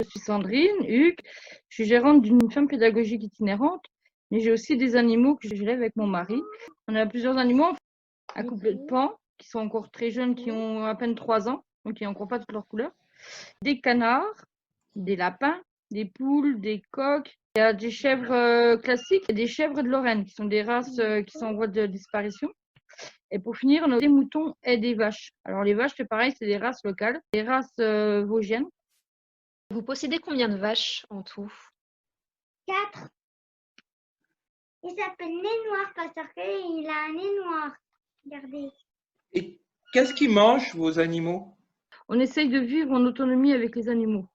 Je suis Sandrine Hugues, je suis gérante d'une ferme pédagogique itinérante, mais j'ai aussi des animaux que j'élève avec mon mari. On a plusieurs animaux, un couple de pans qui sont encore très jeunes, qui ont à peine 3 ans, donc qui n'ont encore pas toutes leurs couleurs, des canards, des lapins, des poules, des coqs. Il y a des chèvres classiques et des chèvres de Lorraine, qui sont des races qui sont en voie de disparition. Et pour finir, on a des moutons et des vaches. Alors les vaches, c'est pareil, c'est des races locales, des races vosgiennes. Vous possédez combien de vaches en tout? 4. Il s'appelle Nez Noir parce qu'il a un nez noir. Regardez. Et qu'est-ce qu'ils mangent, vos animaux? On essaye de vivre en autonomie avec les animaux.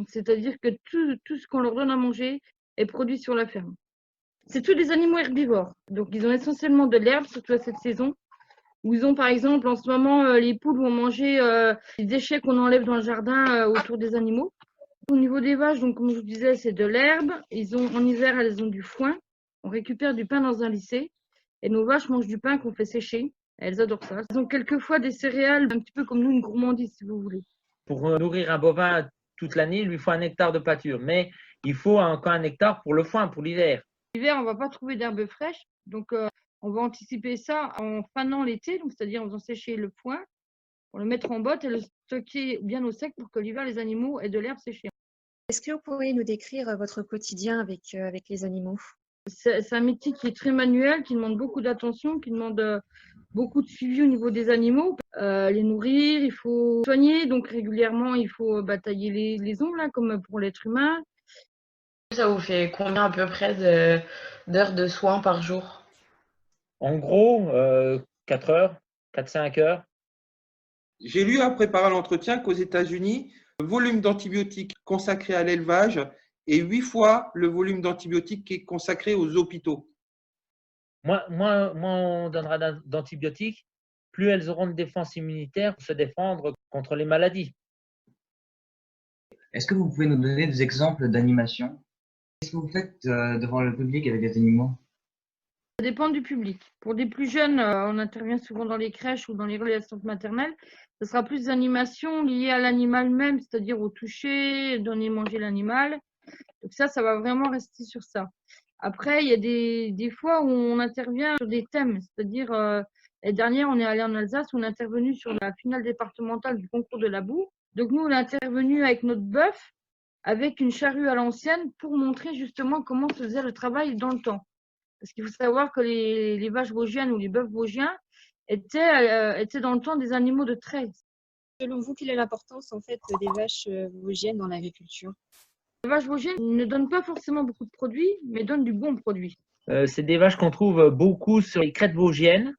C'est-à-dire que tout ce qu'on leur donne à manger est produit sur la ferme. C'est tous des animaux herbivores. Donc, ils ont essentiellement de l'herbe, surtout à cette saison. Où ils ont, par exemple, en ce moment, les poules vont manger les déchets qu'on enlève dans le jardin autour des animaux. Au niveau des vaches, donc, comme je vous disais, c'est de l'herbe. En hiver, elles ont du foin. On récupère du pain dans un lycée. Et nos vaches mangent du pain qu'on fait sécher. Elles adorent ça. Elles ont quelquefois des céréales, un petit peu comme nous, une gourmandise, si vous voulez. Pour nourrir un bovin toute l'année, il lui faut 1 hectare de pâture. Mais il faut encore 1 hectare pour le foin, pour l'hiver. L'hiver, on ne va pas trouver d'herbes fraîches. Donc, on va anticiper ça en fanant l'été, c'est-à-dire en faisant sécher le foin, pour le mettre en botte et le stocker bien au sec pour que l'hiver, les animaux aient de l'herbe séchée. Est-ce que vous pourriez nous décrire votre quotidien avec les animaux? C'est un métier qui est très manuel, qui demande beaucoup d'attention, qui demande beaucoup de suivi au niveau des animaux. Les nourrir, il faut soigner, donc régulièrement, il faut tailler les ongles, comme pour l'être humain. Ça vous fait combien à peu près d'heures de soins par jour? En gros, 4 heures, 4-5 heures. J'ai lu en préparant l'entretien qu'aux États-Unis, le volume d'antibiotiques consacré à l'élevage est 8 fois le volume d'antibiotiques qui est consacré aux hôpitaux. Moins on donnera d'antibiotiques, plus elles auront de défense immunitaire pour se défendre contre les maladies. Est-ce que vous pouvez nous donner des exemples d'animation? Qu'est-ce que vous faites devant le public avec les animaux? Ça dépend du public. Pour des plus jeunes, on intervient souvent dans les crèches ou dans les relais d'assistance maternelle. Ce sera plus des animations liées à l'animal même, c'est-à-dire au toucher, donner manger l'animal. Donc ça va vraiment rester sur ça. Après, il y a des fois où on intervient sur des thèmes, c'est-à-dire l'année dernière, on est allé en Alsace, on est intervenu sur la finale départementale du concours de la boue. Donc nous, on est intervenu avec notre bœuf, avec une charrue à l'ancienne pour montrer justement comment se faisait le travail dans le temps. Parce qu'il faut savoir que les vaches vosgiennes ou les bœufs vosgiens étaient dans le temps des animaux de trait. Selon vous, quelle est l'importance en fait des vaches vosgiennes dans l'agriculture? Les vaches vosgiennes ne donnent pas forcément beaucoup de produits, mais donnent du bon produit. C'est des vaches qu'on trouve beaucoup sur les crêtes vosgiennes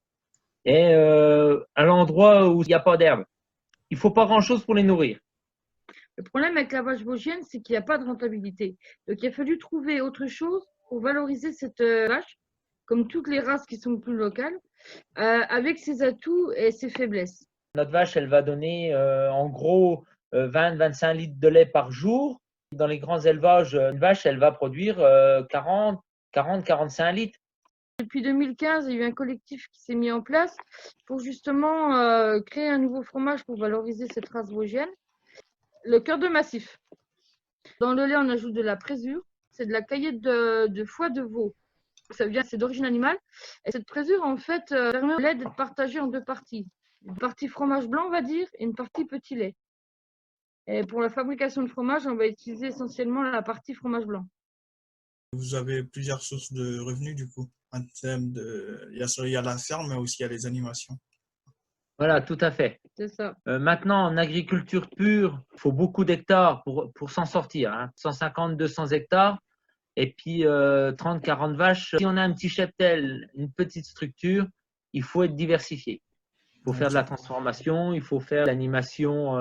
et à l'endroit où il n'y a pas d'herbe. Il ne faut pas grand-chose pour les nourrir. Le problème avec la vache vosgienne, c'est qu'il n'y a pas de rentabilité. Donc, il a fallu trouver autre chose pour valoriser cette vache, comme toutes les races qui sont plus locales, avec ses atouts et ses faiblesses. Notre vache, elle va donner en gros 20-25 litres de lait par jour. Dans les grands élevages, une vache, elle va produire 40-45 litres. Depuis 2015, il y a eu un collectif qui s'est mis en place pour justement créer un nouveau fromage pour valoriser cette race vosgienne. Le cœur de massif. Dans le lait, on ajoute de la présure. C'est de la caillette de foie de veau. C'est d'origine animale. Et cette présure, en fait, permet au lait d'être partagé en 2 parties. Une partie fromage blanc, on va dire, et une partie petit lait. Et pour la fabrication de fromage, on va utiliser essentiellement la partie fromage blanc. Vous avez plusieurs sources de revenus du coup. En termes il y a la ferme, mais aussi il y a les animations. Voilà, tout à fait. C'est ça. Maintenant, en agriculture pure, il faut beaucoup d'hectares pour s'en sortir. 150-200 hectares et puis 30-40 vaches. Si on a un petit cheptel, une petite structure, il faut être diversifié. Il faut faire de la transformation, il faut faire de l'animation.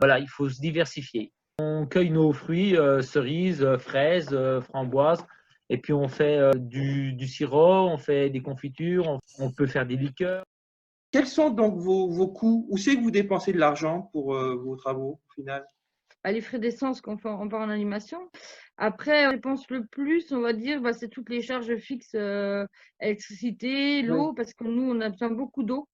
Voilà, il faut se diversifier. On cueille nos fruits, cerises, fraises, framboises. Et puis on fait du sirop, on fait des confitures, on peut faire des liqueurs. Quels sont donc vos coûts? Où c'est que vous dépensez de l'argent pour vos travaux au final? Les frais d'essence qu'on fait en part en animation. Après, on dépense le plus, on va dire, c'est toutes les charges fixes, électricité, l'eau, parce que nous, on a besoin beaucoup d'eau.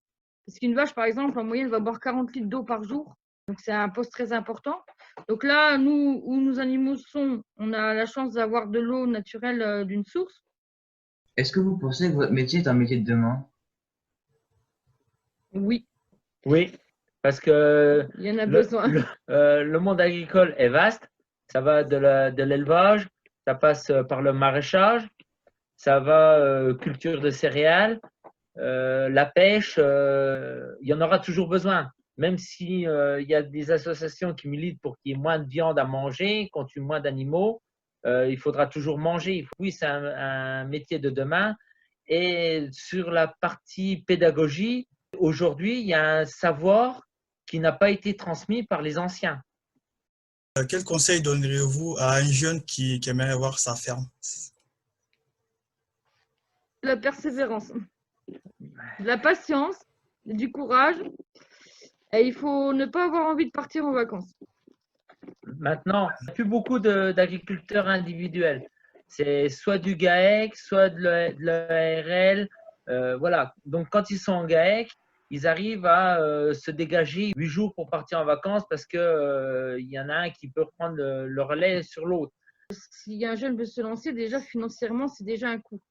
Parce qu'une vache, par exemple, en moyenne, va boire 40 litres d'eau par jour. Donc, c'est un poste très important. Donc là, nous, où nos animaux sont, on a la chance d'avoir de l'eau naturelle d'une source. Est-ce que vous pensez que votre métier est un métier de demain? Oui, Oui, parce que il y en a le, besoin. le monde agricole est vaste. Ça va de l'élevage, ça passe par le maraîchage, ça va culture de céréales, la pêche. Il y en aura toujours besoin. Même si il y a des associations qui militent pour qu'il y ait moins de viande à manger, qu'on tue moins d'animaux, il faudra toujours manger. Oui, c'est un métier de demain. Et sur la partie pédagogie, aujourd'hui, il y a un savoir qui n'a pas été transmis par les anciens. Quel conseil donneriez-vous à un jeune qui aimerait avoir sa ferme? La persévérance, de la patience, du courage. Et il faut ne pas avoir envie de partir en vacances. Maintenant, il n'y a plus beaucoup d'agriculteurs individuels. C'est soit du GAEC, soit de l'ARL. Voilà. Donc, quand ils sont en GAEC, ils arrivent à se dégager 8 jours pour partir en vacances parce qu'il y en a un qui peut reprendre le relais sur l'autre. Si un jeune veut se lancer, déjà financièrement, c'est déjà un coût.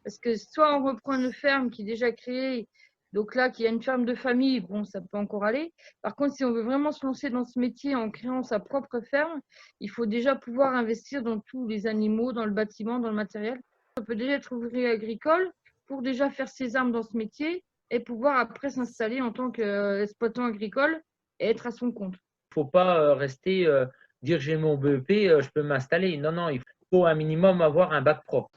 Parce que soit on reprend une ferme qui est déjà créée, donc là, qu'il y a une ferme de famille, bon, ça peut encore aller. Par contre, si on veut vraiment se lancer dans ce métier en créant sa propre ferme, il faut déjà pouvoir investir dans tous les animaux, dans le bâtiment, dans le matériel. On peut déjà être ouvrier agricole pour déjà faire ses armes dans ce métier et pouvoir après s'installer en tant qu'exploitant agricole et être à son compte. Il ne faut pas rester, dire j'ai mon BEP, je peux m'installer. Non, non, il faut un minimum avoir un bac pro.